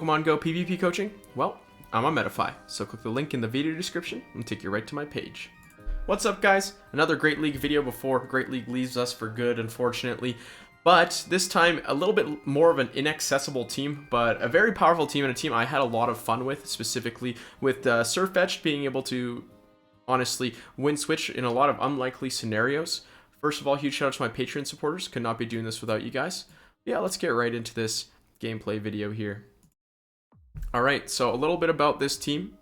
Pokemon Go PvP coaching? Well, I'm on Medify, so click the link in the video description and take you right to my page. What's up, guys? Another Great League video before Great League leaves us for good, unfortunately. But this time, a little bit more of an inaccessible team, but a very powerful team and a team I had a lot of fun with, specifically with Sirfetch'd being able to, honestly, win switch in a lot of unlikely scenarios. First of all, huge shout out to my Patreon supporters. Could not be doing this without you guys. Yeah, let's get right into this gameplay video here. Alright, so a little bit about this team.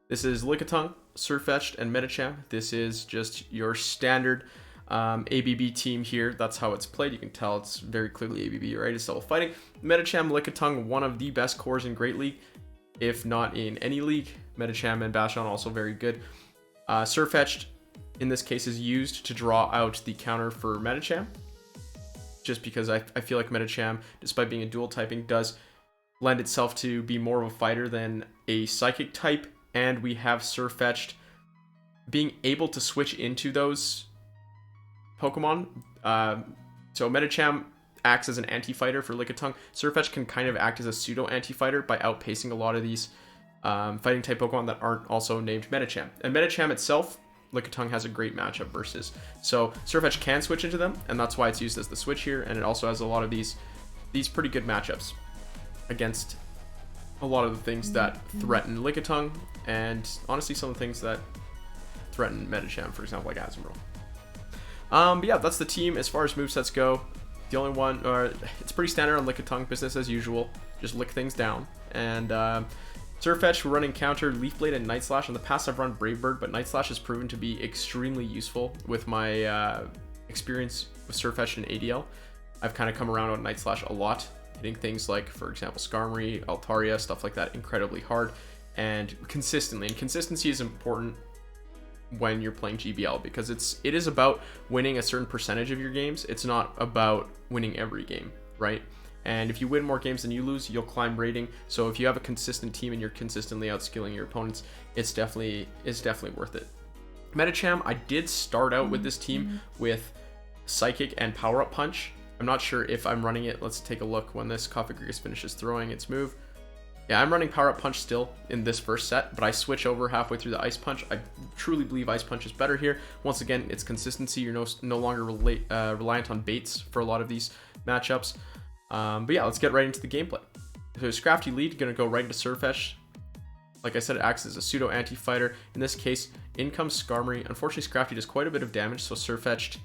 This is Lickitung, Sirfetch'd, and Medicham. This is just your standard ABB team here. That's how it's played. You can tell it's very clearly ABB, right? It's double fighting. Medicham, Lickitung, one of the best cores in Great League, if not in any league. Medicham and Bastiodon also very good. Sirfetch'd, in this case, is used to draw out the counter for Medicham. Just because I feel like Medicham, despite being a dual typing, does lend itself to be more of a fighter than a psychic type, and we have Sirfetch'd being able to switch into those Pokemon. So Medicham acts as an anti-fighter for Lickitung. Sirfetch'd can kind of act as a pseudo anti-fighter by outpacing a lot of these fighting type Pokemon that aren't also named Medicham. And Medicham itself, Lickitung has a great matchup versus. So Sirfetch'd can switch into them, and that's why it's used as the switch here, and it also has a lot of these pretty good matchups against a lot of the things that threaten Lickitung, and honestly some of the things that threaten Medicham, for example, like Azumarill. But yeah, that's the team as far as movesets go. The only one, it's pretty standard on Lickitung, business as usual, just lick things down. And Sirfetch'd, we're running counter Leaf Blade and Night Slash. In the past I've run Brave Bird, but Night Slash has proven to be extremely useful with my experience with Sirfetch'd and ADL. I've kind of come around on Night Slash a lot, hitting things like, for example, Skarmory, Altaria, stuff like that incredibly hard and consistently. And consistency is important when you're playing GBL because it is about winning a certain percentage of your games. It's not about winning every game, right? And if you win more games than you lose, you'll climb rating. So if you have a consistent team and you're consistently outskilling your opponents, it's definitely worth it. Medicham, I did start out with this team with Psychic and Power Up Punch. I'm not sure if I'm running it. Let's take a look when this Cofagrigus finishes throwing its move. Yeah, I'm running Power Up Punch still in this first set, but I switch over halfway through the Ice Punch. I truly believe Ice Punch is better here. Once again, it's consistency. You're no longer reliant on baits for a lot of these matchups. But yeah, let's get right into the gameplay. So Scrafty lead, gonna go right into Sirfetch'd. Like I said, it acts as a pseudo anti-fighter. In this case, in comes Skarmory. Unfortunately, Scrafty does quite a bit of damage, so Sirfetch'd,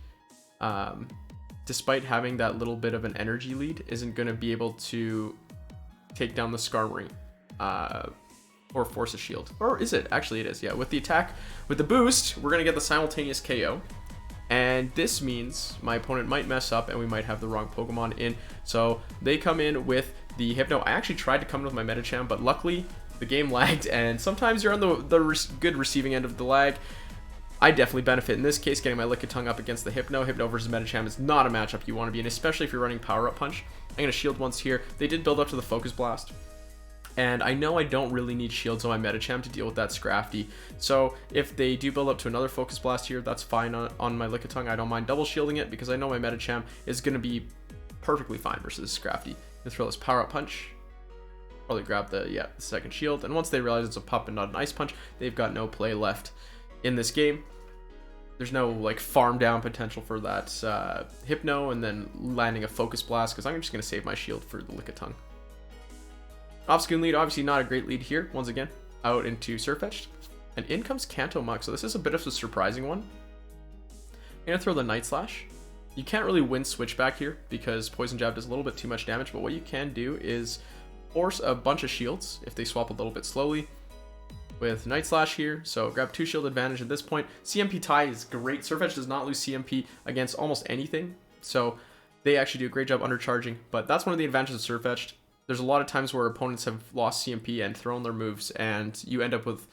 despite having that little bit of an energy lead, isn't going to be able to take down the Skarmory or force a shield. Or is it? Actually, it is. Yeah, with the attack, with the boost, we're going to get the simultaneous KO. And this means my opponent might mess up and we might have the wrong Pokemon in. So they come in with the Hypno. I actually tried to come in with my Medicham, but luckily the game lagged. And sometimes you're on the good receiving end of the lag. I definitely benefit in this case, getting my Lickitung up against the Hypno. Hypno versus Medicham is not a matchup you want to be in, especially if you're running Power Up Punch. I'm going to shield once here. They did build up to the Focus Blast. And I know I don't really need shields on my Medicham to deal with that Scrafty. So if they do build up to another Focus Blast here, that's fine on my Lickitung. I don't mind double shielding it because I know my Medicham is going to be perfectly fine versus Scrafty. Gonna throw this Power Up Punch. Probably grab the second shield. And once they realize it's a pup and not an Ice Punch, they've got no play left in this game. There's no like farm down potential for that Hypno and then landing a Focus Blast because I'm just going to save my shield for the Lickitung. Obstagoon lead, obviously not a great lead here. Once again, out into Sirfetch'd. And in comes Kanto Muk, so this is a bit of a surprising one. I'm going to throw the Night Slash. You can't really win Switchback here because Poison Jab does a little bit too much damage, but what you can do is force a bunch of shields if they swap a little bit slowly. With Night Slash here, so grab 2 shield advantage at this point. CMP tie is great. Sirfetch'd does not lose CMP against almost anything, so they actually do a great job undercharging, but that's one of the advantages of Sirfetch'd. There's a lot of times where opponents have lost CMP and thrown their moves, and you end up with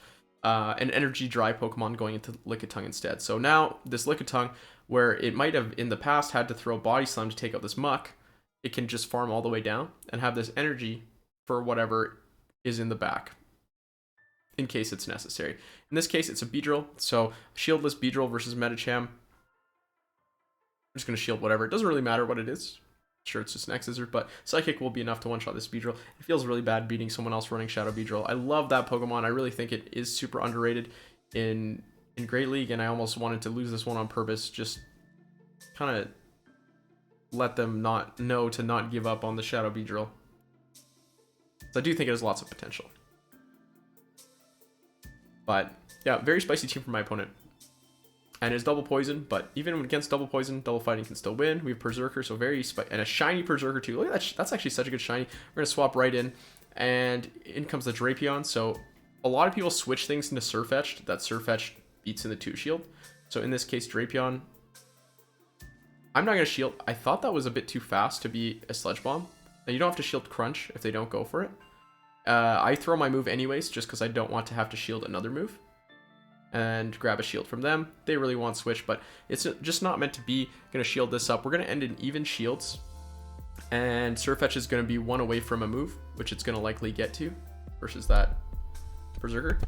an energy dry Pokemon going into Lickitung instead. So now this Lickitung, where it might have in the past had to throw Body Slam to take out this Muk, it can just farm all the way down and have this energy for whatever is in the back, in case it's necessary. In this case, it's a Beedrill, so shieldless Beedrill versus Medicham. I'm just going to shield whatever. It doesn't really matter what it is. Sure, it's just an X-Scissor, but Psychic will be enough to one-shot this Beedrill. It feels really bad beating someone else running Shadow Beedrill. I love that Pokemon. I really think it is super underrated in Great League, and I almost wanted to lose this one on purpose. Just kind of let them not know to not give up on the Shadow Beedrill. So I do think it has lots of potential. But yeah, very spicy team from my opponent. And it's double poison, but even against double poison, double fighting can still win. We have Perrserker, so very and a shiny Perrserker too. Look at that, that's actually such a good shiny. We're gonna swap right in, and in comes the Drapion. So a lot of people switch things into Sirfetch'd. That Sirfetch'd beats in the 2-shield. So in this case, Drapion, I'm not gonna shield. I thought that was a bit too fast to be a Sludge Bomb. Now you don't have to shield Crunch if they don't go for it. I throw my move anyways, just because I don't want to have to shield another move. And grab a shield from them. They really want switch, but it's just not meant to be. Gonna shield this up. We're gonna end in even shields, and Sirfetch'd is gonna be one away from a move, which it's gonna likely get to, versus that Perrserker.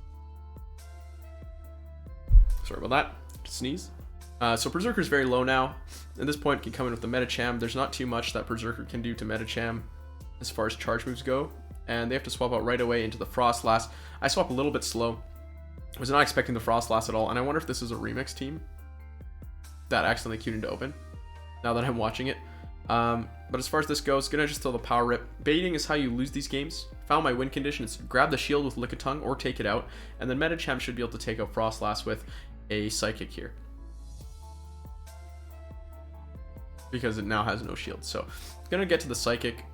Sorry about that. Just sneeze. So Perrserker is very low now. At this point, can come in with the Medicham. There's not too much that Perrserker can do to Medicham as far as charge moves go, and they have to swap out right away into the Frostlass. I swap a little bit slow. I was not expecting the Frostlass at all, and I wonder if this is a remix team that accidentally queued into open, now that I'm watching it. But as far as this goes, gonna just throw the Power Rip. Baiting is how you lose these games. Found my win condition. It's grab the shield with Lickitung or take it out, and then Medicham should be able to take out Frostlass with a Psychic here, because it now has no shield. So gonna get to the Psychic.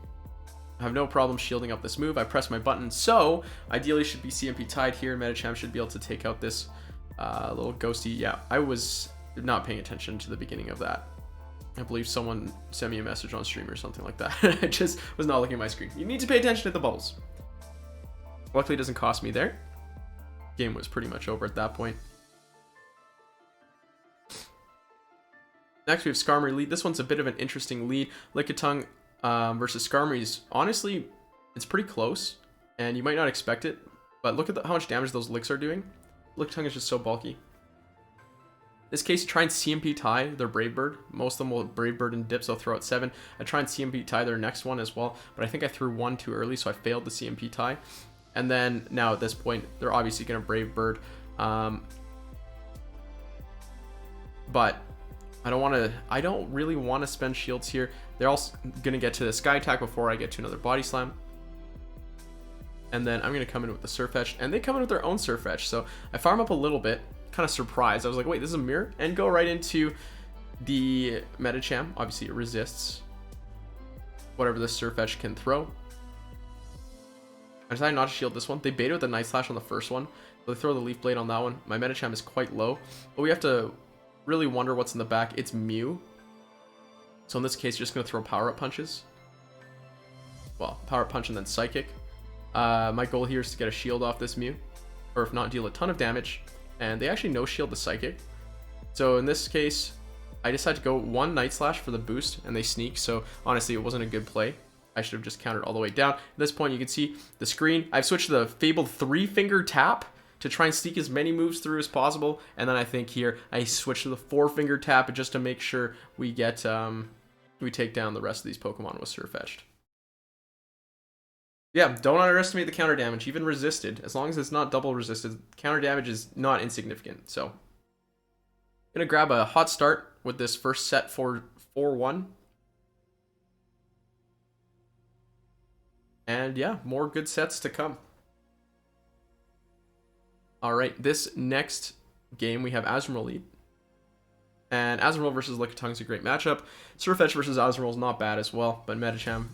I have no problem shielding up this move. I press my button, so ideally should be CMP tied here. Medicham should be able to take out this little ghosty. Yeah, I was not paying attention to the beginning of that. I believe someone sent me a message on stream or something like that. I just was not looking at my screen. You need to pay attention to the bubbles. Luckily, it doesn't cost me there. Game was pretty much over at that point. Next, we have Skarmory lead. This one's a bit of an interesting lead. Lickitung versus Skarmory's, honestly, it's pretty close, and you might not expect it, but look at how much damage those licks are doing. Lickitung is just so bulky. In this case, try and CMP tie their Brave Bird. Most of them will Brave Bird and dip, so throw out 7. I try and CMP tie their next one as well, but I think I threw 1 too early, so I failed the CMP tie. And then now at this point, they're obviously going to Brave Bird. But I don't really want to spend shields here. They're also going to get to the Sky Attack before I get to another Body Slam. And then I'm going to come in with the Sirfetch'd, and they come in with their own Sirfetch'd. So I farm up a little bit, kind of surprised. I was like, wait, this is a mirror? And go right into the Medicham. Obviously, it resists whatever the Sirfetch'd can throw. I decided not to shield this one. They baited with the Night Slash on the first one. So they throw the Leaf Blade on that one. My Medicham is quite low, but we have to really wonder what's in the back. It's Mew. So in this case, just going to throw power-up punches. Well, power-up punch and then Psychic. My goal here is to get a shield off this Mew, or if not, deal a ton of damage. And they actually no-shield the Psychic. So in this case, I decided to go 1 Night Slash for the boost, and they sneak. So honestly, it wasn't a good play. I should have just countered all the way down. At this point, you can see the screen. I've switched to the fabled 3-finger tap to try and sneak as many moves through as possible. And then I think here I switch to the 4-finger tap just to make sure we get we take down the rest of these Pokemon with Sirfetch'd. Yeah, don't underestimate the counter damage. Even resisted, as long as it's not double resisted, counter damage is not insignificant. So gonna grab a hot start with this first set for 4-1. And yeah, more good sets to come. All right, this next game we have Azumarill lead. And Azumarill versus Lickitung is a great matchup. Sirfetch'd versus Azumarill is not bad as well, but Medicham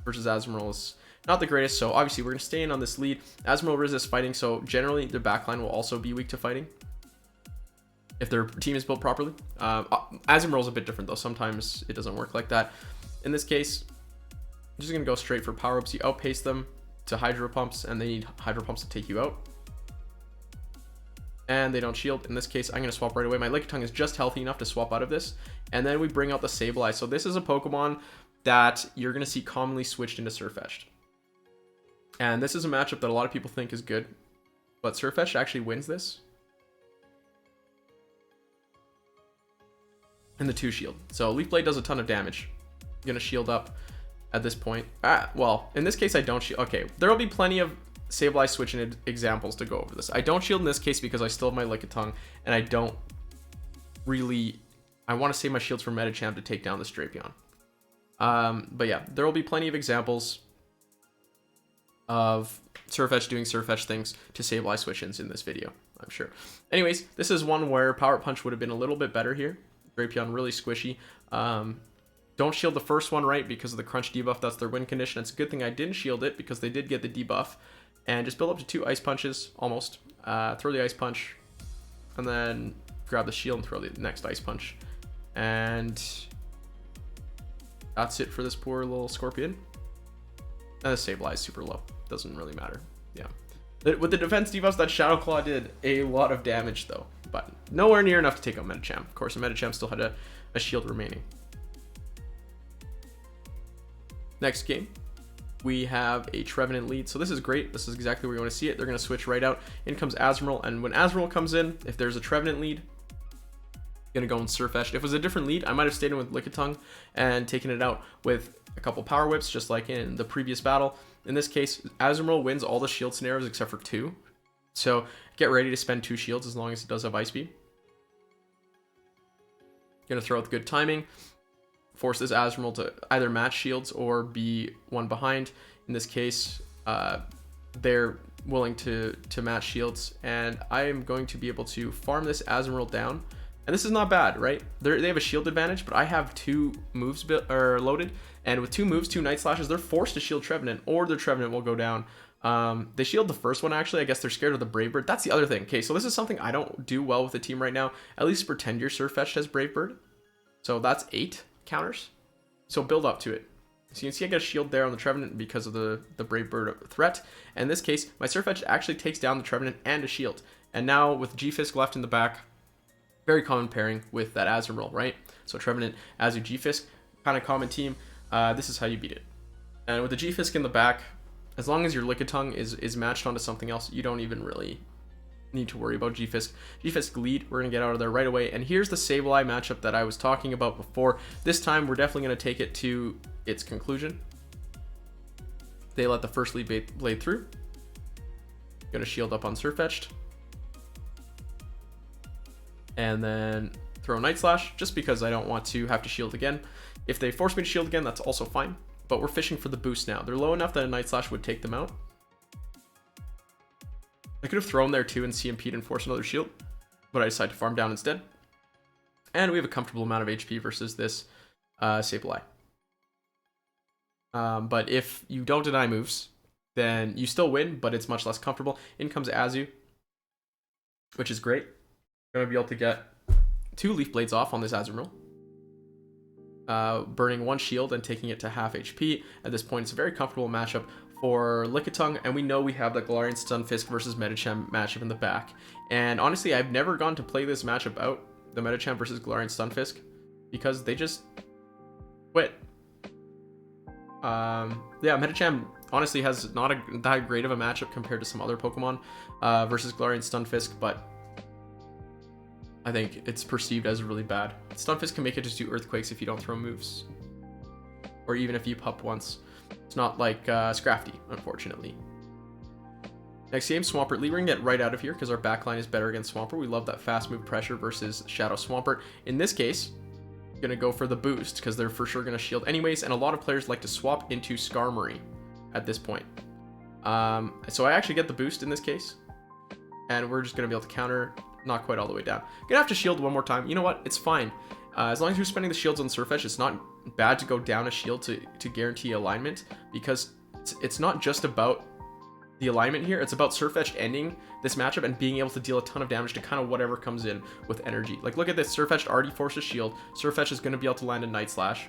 versus Azumarill is not the greatest. So obviously we're going to stay in on this lead. Azumarill resists fighting, so generally their backline will also be weak to fighting if their team is built properly. Azumarill is a bit different though. Sometimes it doesn't work like that. In this case, I'm just going to go straight for power-ups. You outpace them to Hydro Pumps, and they need Hydro Pumps to take you out. And they don't shield. In this case, I'm going to swap right away. My Lickitung is just healthy enough to swap out of this. And then we bring out the Sableye. So this is a Pokemon that you're going to see commonly switched into Sirfetch'd. And this is a matchup that a lot of people think is good. But Sirfetch'd actually wins this. And the 2 shield. So Leaf Blade does a ton of damage. gonna shield up at this point. Well, in this case, I don't shield. Okay, there will be plenty of Sableye switching examples to go over this. I don't shield in this case because I still have my Lickitung, and I don't really... I want to save my shields for Medicham to take down this Drapion. But yeah, there will be plenty of examples of Sirfetch'd doing Sirfetch'd things to Sableye switch-ins in this video, I'm sure. Anyways, this is one where Power Punch would have been a little bit better here. Drapion really squishy. Don't shield the first one, right, because of the crunch debuff. That's their win condition. It's a good thing I didn't shield it because they did get the debuff. And just build up to 2 Ice Punches, almost. Throw the Ice Punch, and then grab the shield and throw the next Ice Punch. And that's it for this poor little Scorpion. And the Sableye is super low. Doesn't really matter. Yeah. With the defense debuffs, that Shadow Claw did a lot of damage, though. But nowhere near enough to take out Medicham. Of course, Medicham still had a shield remaining. Next game, we have a Trevenant lead. So this is great. This is exactly where you want to see it. They're going to switch right out. In comes Azumarill. And when Azumarill comes in, if there's a Trevenant lead, going to go in Sirfetch'd. If it was a different lead, I might have stayed in with Lickitung and taken it out with a couple Power Whips, just like in the previous battle. In this case, Azumarill wins all the shield scenarios except for 2. So get ready to spend 2 shields as long as it does have Ice Beam. Going to throw with good timing. Force this Azumarill to either match shields or be one behind. In this case, they're willing to match shields, and I am going to be able to farm this Azumarill down. And this is not bad, right? They have a shield advantage, but I have 2 moves loaded, and with 2 moves, 2 Night Slashes, they're forced to shield Trevenant, or their Trevenant will go down. They shield the first one, actually. I guess they're scared of the Brave Bird. That's the other thing. Okay, so this is something I don't do well with the team right now. At least pretend your Sirfetch'd has Brave Bird. So that's 8 counters. So build up to it. So you can see I get a shield there on the Trevenant because of the Brave Bird threat. And in this case, my Sirfetch'd actually takes down the Trevenant and a shield. And now with G-Fisk left in the back, very common pairing with that Azumarill, right? So Trevenant, Azu, G-Fisk, kind of common team. This is how you beat it. And with the G-Fisk in the back, as long as your Lickitung is matched onto something else, you don't even really need to worry about G-Fisk. G-Fisk lead, we're going to get out of there right away. And here's the Sableye matchup that I was talking about before. This time, we're definitely going to take it to its conclusion. They let the first lead blade through. Going to shield up on Sirfetch'd. And then throw Night Slash, just because I don't want to have to shield again. If they force me to shield again, that's also fine. But we're fishing for the boost now. They're low enough that a Night Slash would take them out. I could have thrown there too and CMP'd and forced another shield, but I decided to farm down instead. And we have a comfortable amount of HP versus this Sableye. But if you don't deny moves, then you still win, but it's much less comfortable. In comes Azu, which is great. Going to be able to get 2 Leaf Blades off on this Azumarill. Burning 1 shield and taking it to half HP. At this point, it's a very comfortable matchup for Lickitung, and we know we have the Galarian Stunfisk versus Medicham matchup in the back. And honestly, I've never gone to play this matchup out, the Medicham versus Galarian Stunfisk, because they just quit. Yeah, Medicham honestly has not that great of a matchup compared to some other Pokemon versus Galarian Stunfisk, but I think it's perceived as really bad. Stunfisk can make it just do Earthquakes if you don't throw moves, or even if you pup once. It's not like Scrafty, unfortunately. Next game, Swampert lead. We're going to get right out of here because our backline is better against Swampert. We love that fast move pressure versus Shadow Swampert. In this case, going to go for the boost because they're for sure going to shield anyways, and a lot of players like to swap into Skarmory at this point. So I actually get the boost in this case, and we're just going to be able to counter, not quite all the way down. Gonna have to shield one more time. You know what? It's fine. As long as you're spending the shields on Sirfetch'd, it's not bad to go down a shield to guarantee alignment, because it's not just about the alignment here. It's about Sirfetch'd ending this matchup and being able to deal a ton of damage to kind of whatever comes in with energy. Like, look at this. Sirfetch'd already forces shield. Sirfetch'd is going to be able to land a Night Slash,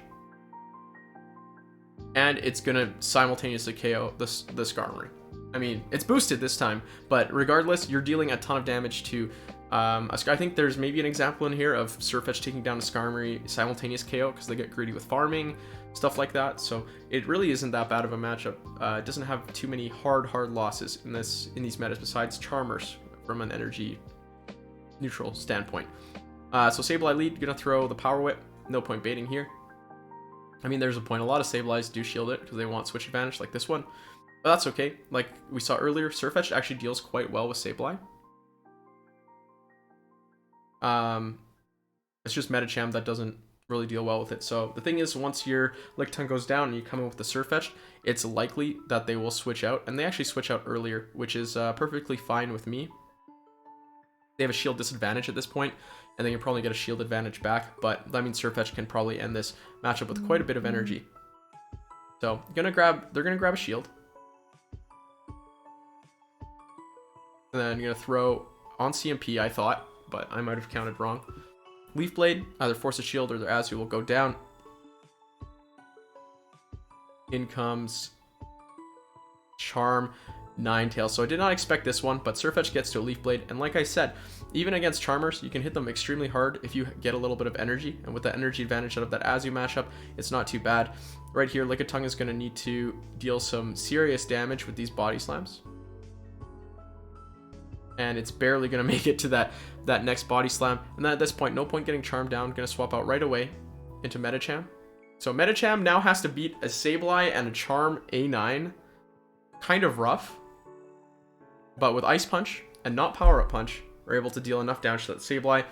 and it's going to simultaneously KO the Skarmory. I mean, it's boosted this time, but regardless, you're dealing a ton of damage to I think there's maybe an example in here of Sirfetch'd taking down a Skarmory simultaneous KO because they get greedy with farming, stuff like that. So it really isn't that bad of a matchup. It doesn't have too many hard losses in these metas besides Charmers from an energy neutral standpoint. So Sableye lead, gonna throw the Power Whip. No point baiting here. I mean, there's a point. A lot of Sableyes do shield it because they want switch advantage like this one. But that's okay. Like we saw earlier, Sirfetch'd actually deals quite well with Sableye. It's just Medicham that doesn't really deal well with it. So the thing is, once your Lickitung goes down and you come in with the Sirfetch'd, it's likely that they will switch out. And they actually switch out earlier, which is perfectly fine with me. They have a shield disadvantage at this point, and they can probably get a shield advantage back, but that means Sirfetch'd can probably end this matchup with quite a bit of energy. So they're gonna grab a shield. And then I'm gonna throw on CMP, I thought, but I might have counted wrong. Leaf Blade, either force a shield or their Azu will go down. In comes Charm, Ninetales. So I did not expect this one, but Sirfetch'd gets to a Leaf Blade, and like I said, even against Charmers, you can hit them extremely hard if you get a little bit of energy, and with that energy advantage out of that Azu mashup, it's not too bad. Right here, Lickitung is going to need to deal some serious damage with these body slams. And it's barely going to make it to that next body slam. And then at this point, no point getting Charm down. Going to swap out right away into Medicham. So Medicham now has to beat a Sableye and a Charm A9. Kind of rough. But with Ice Punch and not Power Up Punch, we're able to deal enough damage to that Sableye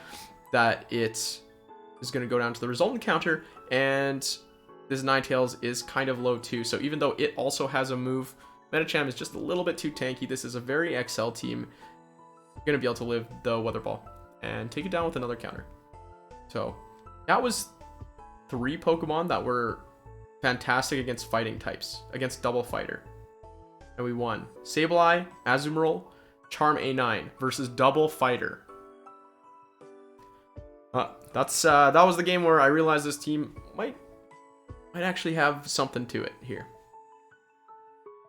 that it is going to go down to the resultant counter. And this Ninetales is kind of low too. So even though it also has a move, Medicham is just a little bit too tanky. This is a very XL team. Going to be able to live the Weather Ball and take it down with another counter. So that was 3 Pokemon that were fantastic against fighting types, against Double Fighter. And we won. Sableye, Azumarill, Charm A9 versus Double Fighter. That was the game where I realized this team might actually have something to it here.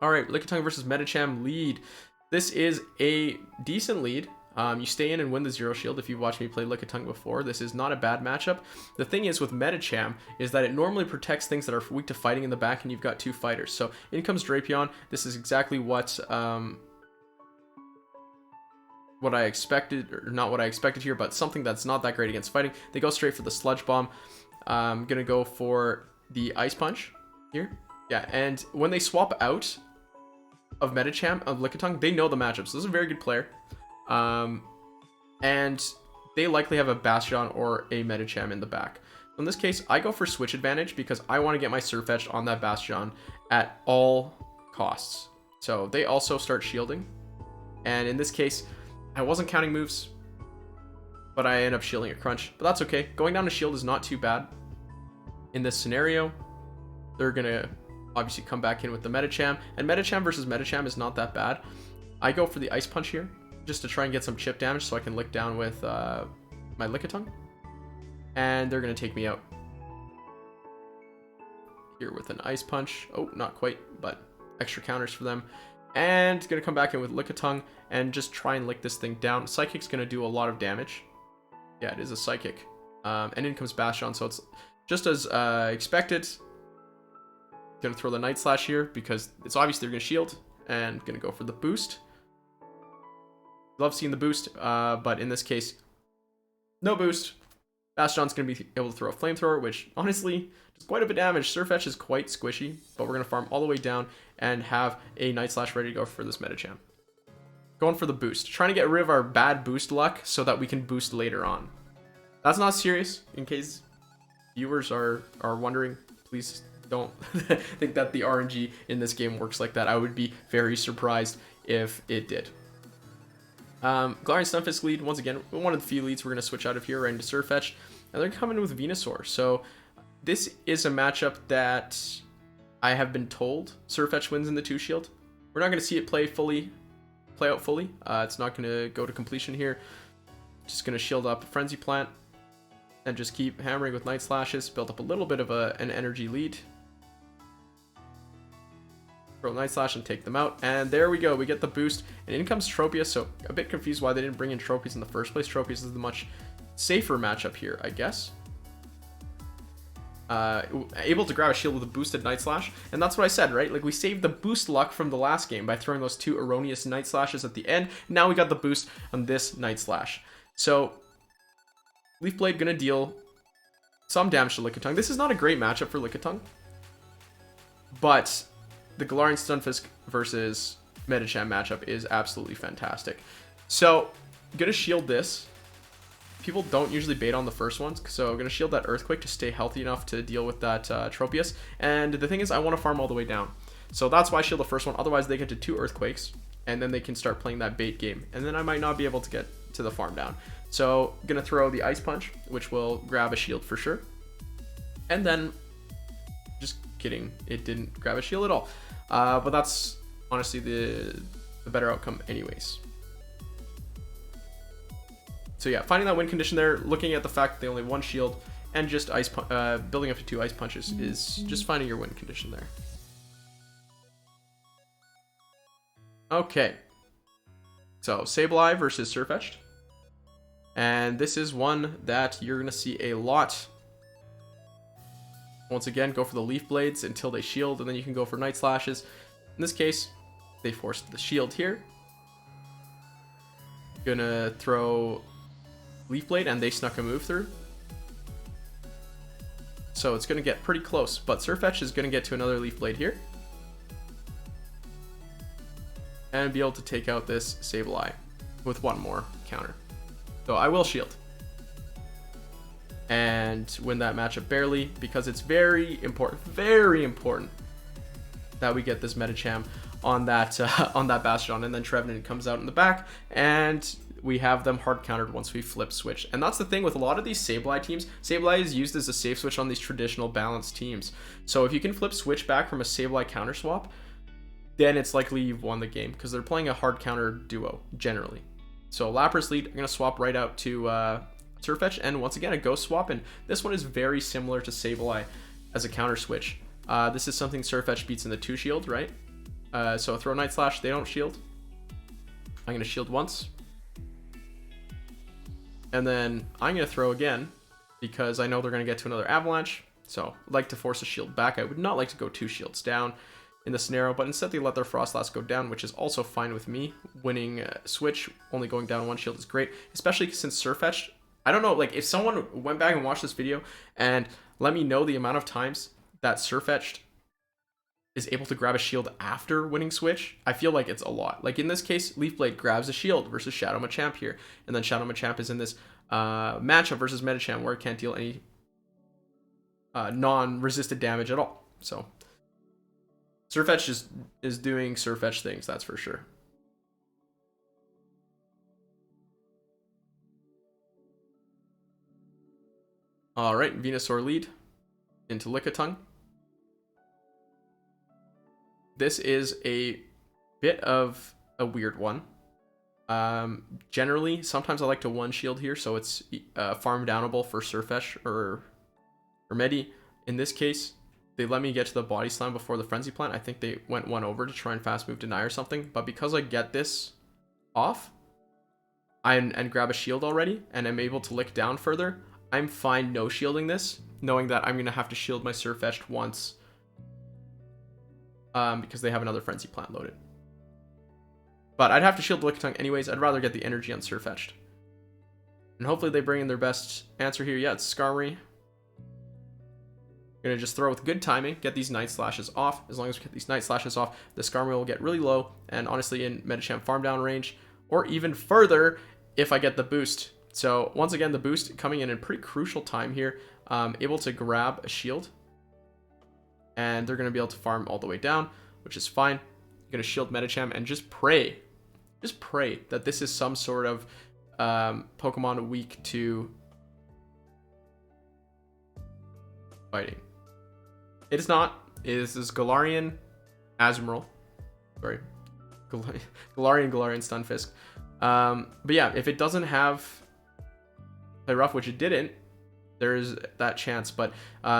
All right, Lickitung versus Medicham lead. This is a decent lead. You stay in and win the Zero Shield if you've watched me play Lickitung before. This is not a bad matchup. The thing is with Medicham is that it normally protects things that are weak to fighting in the back, and you've got 2 fighters. So in comes Drapion. This is exactly what I expected, or not what I expected here, but something that's not that great against fighting. They go straight for the Sludge Bomb. I'm gonna go for the Ice Punch here. Yeah, and when they swap out of Medicham, of Lickitung, they know the matchup. So this is a very good player. And they likely have a Bastiodon or a Medicham in the back. In this case, I go for switch advantage because I want to get my Sirfetch'd on that Bastiodon at all costs. So they also start shielding. And in this case, I wasn't counting moves, but I end up shielding a Crunch. But that's okay. Going down to shield is not too bad. In this scenario, they're going to obviously come back in with the Medicham. And Medicham versus Medicham is not that bad. I go for the Ice Punch here, just to try and get some chip damage so I can lick down with my Lickitung. And they're going to take me out here with an Ice Punch. Oh, not quite, but extra counters for them. And going to come back in with Lickitung and just try and lick this thing down. Psychic's going to do a lot of damage. Yeah, it is a Psychic. And in comes Bastiodon, so it's just as expected. Going to throw the Night Slash here because it's obvious they're going to shield. And going to go for the boost. Love seeing the boost, but in this case, no boost. Bastiodon's going to be able to throw a Flamethrower, which honestly does quite a bit of damage. Sirfetch'd is quite squishy, but we're going to farm all the way down and have a Night Slash ready to go for this Medicham. Going for the boost. Trying to get rid of our bad boost luck so that we can boost later on. That's not serious, in case viewers are wondering. Please don't think that the RNG in this game works like that. I would be very surprised if it did. Galarian Stunfisk lead, once again, one of the few leads we're going to switch out of here right into Sirfetch'd, and they're coming with Venusaur. So this is a matchup that I have been told Sirfetch'd wins in the 2 shield. We're not going to see it play out fully. It's not going to go to completion here. Just going to shield up Frenzy Plant and just keep hammering with Night Slashes, build up a little bit of an energy lead. Throw Night Slash and take them out. And there we go. We get the boost. And in comes Tropius. So a bit confused why they didn't bring in Tropius in the first place. Tropius is the much safer matchup here, I guess. Able to grab a shield with a boosted Night Slash. And that's what I said, right? Like, we saved the boost luck from the last game by throwing those 2 erroneous Night Slashes at the end. Now we got the boost on this Night Slash. So Leaf Blade gonna deal some damage to Lickitung. This is not a great matchup for Lickitung, but the Galarian Stunfisk versus Medicham matchup is absolutely fantastic. So, I'm going to shield this. People don't usually bait on the first ones, so I'm going to shield that Earthquake to stay healthy enough to deal with that Tropius. And the thing is, I want to farm all the way down. So that's why I shield the first one. Otherwise, they get to 2 Earthquakes, and then they can start playing that bait game. And then I might not be able to get to the farm down. So I'm going to throw the Ice Punch, which will grab a shield for sure. And then, just kidding, it didn't grab a shield at all. But that's honestly the better outcome anyways. So yeah, finding that win condition there, looking at the fact that they only have 1 shield, and just building up to 2 Ice Punches is just finding your win condition there. Okay. So, Sableye versus Sirfetch'd. And this is one that you're going to see a lot. Once again, go for the Leaf Blades until they shield, and then you can go for Night Slashes. In this case, they forced the shield here. Gonna throw Leaf Blade, and they snuck a move through. So it's going to get pretty close, but Sirfetch'd is going to get to another Leaf Blade here. And be able to take out this Sableye with 1 more counter. So I will shield. And win that matchup barely, because it's very important that we get this Medicham on that Bastiodon, and then Trevenant comes out in the back, and we have them hard countered once we flip switch. And that's the thing with a lot of these Sableye teams. Sableye is used as a safe switch on these traditional balanced teams. So if you can flip switch back from a Sableye counter swap, then it's likely you've won the game, because they're playing a hard counter duo generally. So Lapras lead, I'm going to swap right out to Sirfetch'd, and once again a ghost swap, and this one is very similar to Sableye as a counter switch. This is something Sirfetch'd beats in the 2 shield, right? So throw Night Slash, they don't shield. I'm going to shield once. And then I'm going to throw again, because I know they're going to get to another Avalanche. So I'd like to force a shield back. I would not like to go 2 shields down in the scenario, but instead they let their Frostlass go down, which is also fine with me. Winning switch, only going down 1 shield is great, especially since Sirfetch'd, I don't know, like if someone went back and watched this video and let me know the amount of times that Sirfetch'd is able to grab a shield after winning switch, I feel like it's a lot. Like in this case, Leaf Blade grabs a shield versus Shadow Machamp here, and then Shadow Machamp is in this matchup versus Medicham where it can't deal any non-resisted damage at all. So Sirfetch'd is doing Sirfetch'd things, that's for sure. Alright, Venusaur lead into Lickitung. This is a bit of a weird one. Generally, sometimes I like to 1 shield here, so it's farm downable for Sirfetch'd or Medi. In this case, they let me get to the Body Slam before the Frenzy Plant. I think they went 1 over to try and fast move deny or something, but because I get this off and grab a shield already, and I'm able to lick down further, I'm fine no shielding this, knowing that I'm going to have to shield my Sirfetch'd once, because they have another Frenzy Plant loaded. But I'd have to shield the Lickitung anyways. I'd rather get the energy on Sirfetch'd. And hopefully they bring in their best answer here. Yeah, it's Skarmory. Gonna just throw with good timing, get these Night Slashes off. As long as we get these Night Slashes off, the Skarmory will get really low, and honestly in Medicham farm down range, or even further if I get the boost. So once again, the boost coming in a pretty crucial time here. Able to grab a shield, and they're going to be able to farm all the way down, which is fine. I'm going to shield Medicham and just pray that this is some sort of Pokemon weak to fighting. It is not. This is Galarian Azumarill. Sorry. Galarian Stunfisk. But yeah, if it doesn't have Play Rough, which it didn't, there is that chance. But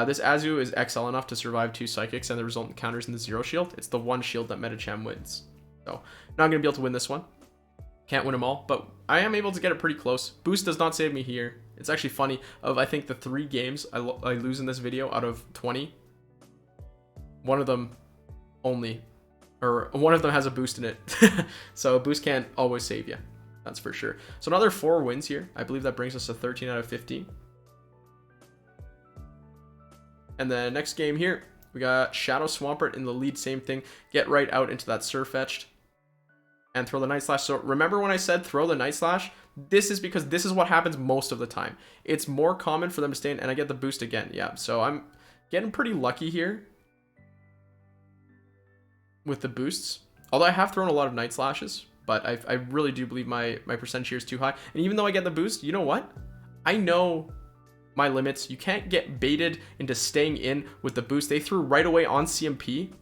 this Azu is XL enough to survive 2 Psychics and the resultant counters in the 0 shield. It's the 1 shield that Medicham wins. So not going to be able to win this one. Can't win them all, but I am able to get it pretty close. Boost does not save me here. It's actually funny. Of I think the 3 games I lose in this video out of 20, one of them only, or one of them has a boost in it. So a boost can't always save you. That's for sure. So another 4 wins here. I believe that brings us to 13 out of 15. And then next game here, we got Shadow Swampert in the lead. Same thing. Get right out into that Sirfetch'd and throw the Night Slash. So remember when I said throw the Night Slash? This is because this is what happens most of the time. It's more common for them to stay in, and I get the boost again. Yeah, so I'm getting pretty lucky here with the boosts. Although I have thrown a lot of Night Slashes, but I really do believe my percentage here is too high. And even though I get the boost, you know what? I know my limits. You can't get baited into staying in with the boost. They threw right away on CMP.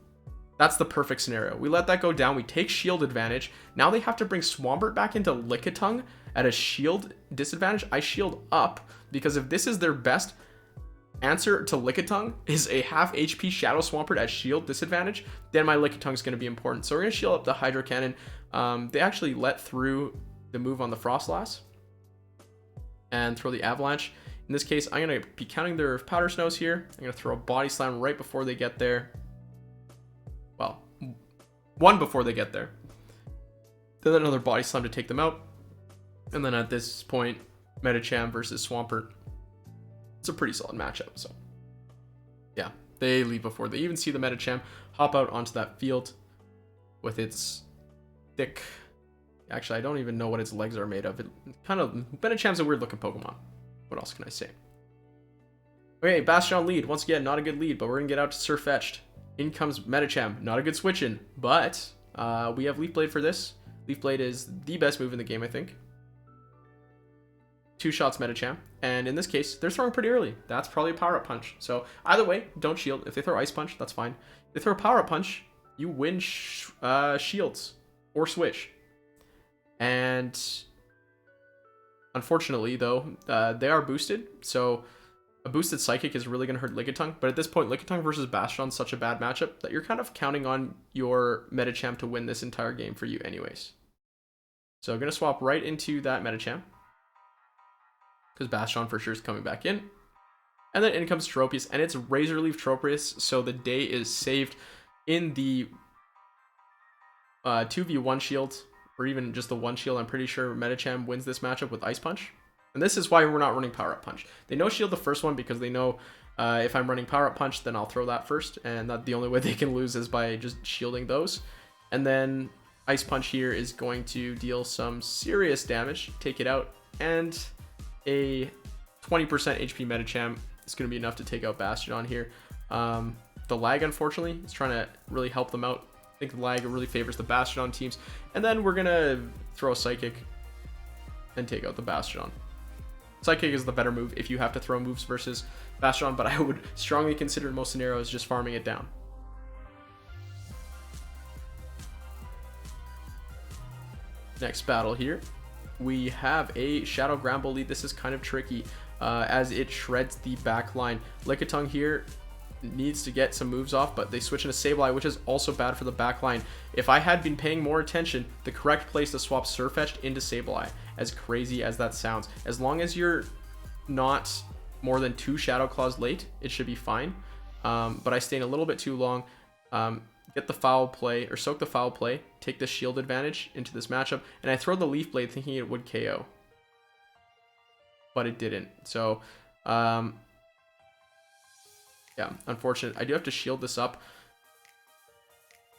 That's the perfect scenario. We let that go down. We take shield advantage. Now they have to bring Swampert back into Lickitung at a shield disadvantage. I shield up because if this is their best answer to Lickitung is a half HP Shadow Swampert at shield disadvantage, then my Lickitung is going to be important. So we're going to shield up the Hydro Cannon. They actually let through the move on the Frostlass and throw the Avalanche. In this case, I'm going to be counting their Powder Snows here. I'm going to throw a Body Slam right before they get there. Well, one before they get there. Then another Body Slam to take them out. And then at this point, Medicham versus Swampert. It's a pretty solid matchup. So, yeah, they leave before they even see the Medicham hop out onto that field with its thick... Actually, I don't even know what its legs are made of. Medicham's a weird looking Pokemon. What else can I say? Okay, Bastiodon lead. Once again, not a good lead, but we're going to get out to Sirfetch'd. In comes Medicham. Not a good switch in, but we have Leaf Blade for this. Leaf Blade is the best move in the game, I think. 2 shots Medicham. And in this case, they're throwing pretty early. That's probably a Power-Up Punch. So either way, don't shield. If they throw Ice Punch, that's fine. If they throw a Power-Up Punch, you win shields or switch. And unfortunately, though, they are boosted. So a boosted Psychic is really going to hurt Lickitung. But at this point, Lickitung versus Bastiodon is such a bad matchup that you're kind of counting on your Medicham to win this entire game for you anyways. So I'm going to swap right into that Medicham, because Bastiodon for sure is coming back in. And then in comes Tropius, and it's Razor Leaf Tropius, so the day is saved in the 2v1 shield, or even just the 1 shield. I'm pretty sure Medicham wins this matchup with Ice Punch. And this is why we're not running Power Up Punch. They no shield the first one because they know if I'm running Power Up Punch, then I'll throw that first. And that the only way they can lose is by just shielding those. And then Ice Punch here is going to deal some serious damage, take it out, and a 20% HP Medicham is going to be enough to take out Bastiodon here. The lag, unfortunately, is trying to really help them out. I think the lag really favors the Bastiodon teams. And then we're going to throw a Psychic and take out the Bastiodon. Psychic is the better move if you have to throw moves versus Bastiodon, but I would strongly consider in most scenarios just farming it down. Next battle here, we have a Shadow Granbull lead. This is kind of tricky as it shreds the back line. Lickitung here needs to get some moves off, but they switch into Sableye, which is also bad for the back line. If I had been paying more attention, the correct place to swap Sirfetch'd into Sableye, as crazy as that sounds. As long as you're not more than 2 Shadow Claws late, it should be fine. But I stayed a little bit too long. Get the foul play, or soak the foul play, take the shield advantage into this matchup, and I throw the Leaf Blade thinking it would KO. But it didn't. So, yeah, unfortunate. I do have to shield this up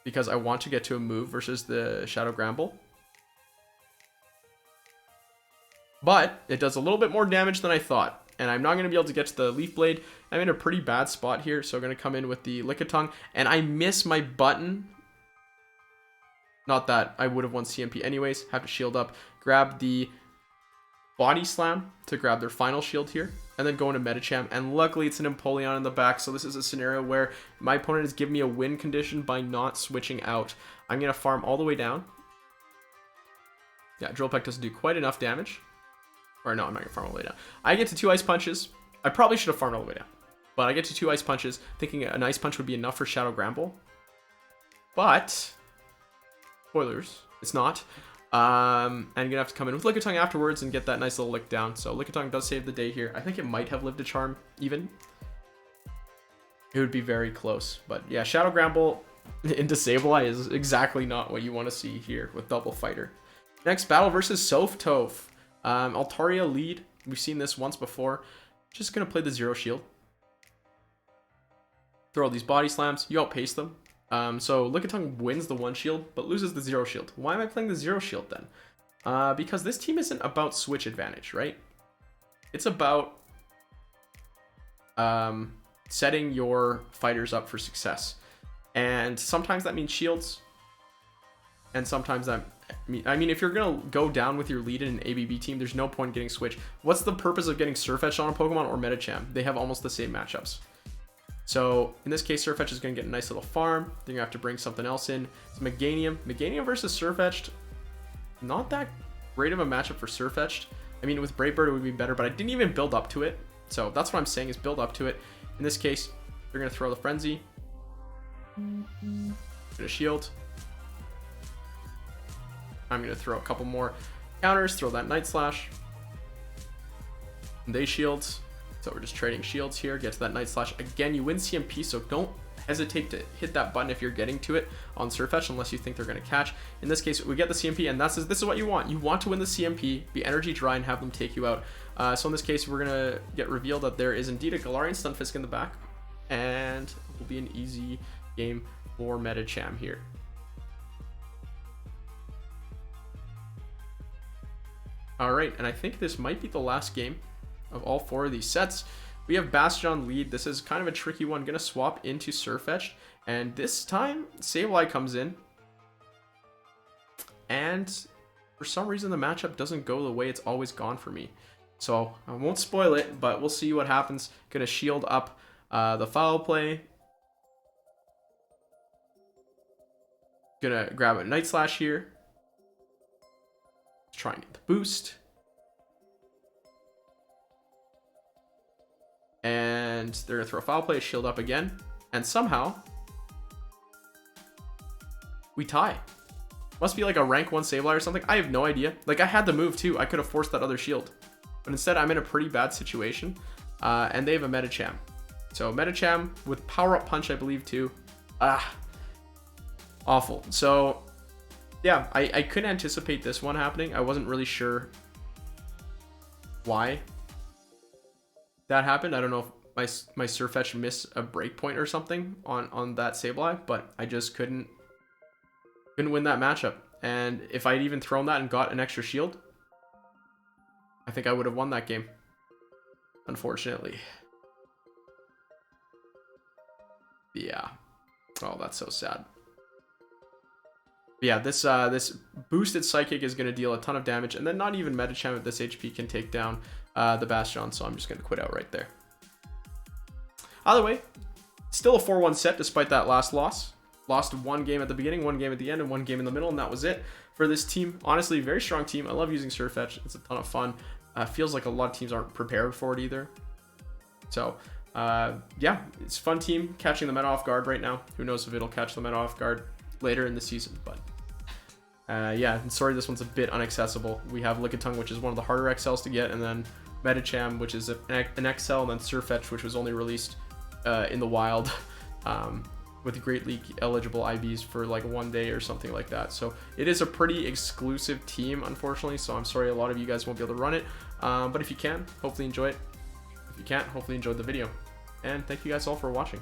because I want to get to a move versus the Shadow Granbull. But it does a little bit more damage than I thought. And I'm not going to be able to get to the Leaf Blade. I'm in a pretty bad spot here. So I'm going to come in with the Lickitung. And I miss my button. Not that I would have won CMP anyways. Have to shield up. Grab the Body Slam to grab their final shield here. And then go into Medicham. And luckily it's an Empoleon in the back. So this is a scenario where my opponent is giving me a win condition by not switching out. I'm going to farm all the way down. Yeah, Drill Peck doesn't do quite enough damage. Or no, I'm not going to farm all the way down. I get to 2 Ice Punches. I probably should have farmed all the way down. But I get to 2 Ice Punches, thinking an Ice Punch would be enough for Shadow Granbull. But, spoilers, it's not. I'm going to have to come in with Lickitung afterwards and get that nice little lick down. So Lickitung does save the day here. I think it might have lived a charm, even. It would be very close. But yeah, Shadow Granbull into Sableye is exactly not what you want to see here with Double Fighter. Next battle versus Softof. Altaria lead. We've seen this once before. Just going to play the Zero Shield. throw all these body slams, you outpace them. So Lickitung wins the 1 shield, but loses the 0 shield. Why am I playing the 0 shield then? Because this team isn't about switch advantage, right? It's about setting your fighters up for success. And sometimes that means shields. And sometimes that... I mean, if you're going to go down with your lead in an ABB team, there's no point getting switch. What's the purpose of getting Sirfetch'd on a Pokemon or Medicham? They have almost the same matchups. So in this case, Sirfetch'd is going to get a nice little farm. They're going to have to bring something else in. It's Meganium. Meganium versus Sirfetch'd. Not that great of a matchup for Sirfetch'd. I mean, with Brave Bird it would be better, but I didn't even build up to it. So that's what I'm saying, is build up to it. In this case, they're going to throw the Frenzy. Going to shield. I'm going to throw a couple more counters, throw that Night Slash. They shield. So we're just trading shields here. Get to that Night Slash. Again, you win CMP, so don't hesitate to hit that button if you're getting to it on Sirfetch'd, unless you think they're going to catch. In this case, we get the CMP, and this is what you want. You want to win the CMP, be energy dry, and have them take you out. So in this case, we're going to get revealed that there is indeed a Galarian Stunfisk in the back, and it will be an easy game for Medicham here. All right, and I think this might be the last game of all 4 of these sets. We have Bastiodon lead. This is kind of a tricky one. Gonna swap into Sirfetch'd, and this time Sableye comes in, and for some reason the matchup doesn't go the way it's always gone for me. So I won't spoil it, but we'll see what happens. Gonna shield up the foul play. Gonna grab a Night Slash here. Try and get the boost. And they're gonna throw a foul play, shield up again, and somehow we tie. Must be like a rank 1 Sableye or something. I have no idea. Like, I had the move too. I could have forced that other shield, but instead I'm in a pretty bad situation. And they have a Medicham. So Medicham with Power Up Punch, I believe, too. Awful. So yeah, I couldn't anticipate this one happening. I wasn't really sure why that happened. I don't know if my Sirfetch'd missed a breakpoint or something on that Sableye, but I just couldn't win that matchup. And if I'd even thrown that and got an extra shield, I think I would have won that game, unfortunately. Yeah. Oh, that's so sad. Yeah, this boosted Psychic is going to deal a ton of damage, and then not even Medicham at this HP can take down the Bastiodon, so I'm just going to quit out right there. Either way, still a 4-1 set despite that last loss. Lost 1 game at the beginning, 1 game at the end, and 1 game in the middle, and that was it for this team. Honestly, very strong team. I love using Sirfetch'd. It's a ton of fun. Feels like a lot of teams aren't prepared for it either. So, yeah, it's a fun team. Catching the meta off guard right now. Who knows if it'll catch the meta off guard later in the season, but yeah, and sorry this one's a bit inaccessible. We have Lickitung, which is one of the harder XLs to get, and then Medicham, which is an XL, and then Sirfetch'd, which was only released in the wild with Great League eligible IVs for like 1 day or something like that. So it is a pretty exclusive team, unfortunately, so I'm sorry a lot of you guys won't be able to run it, but if you can, hopefully enjoy it. If you can't, hopefully enjoy the video, and thank you guys all for watching.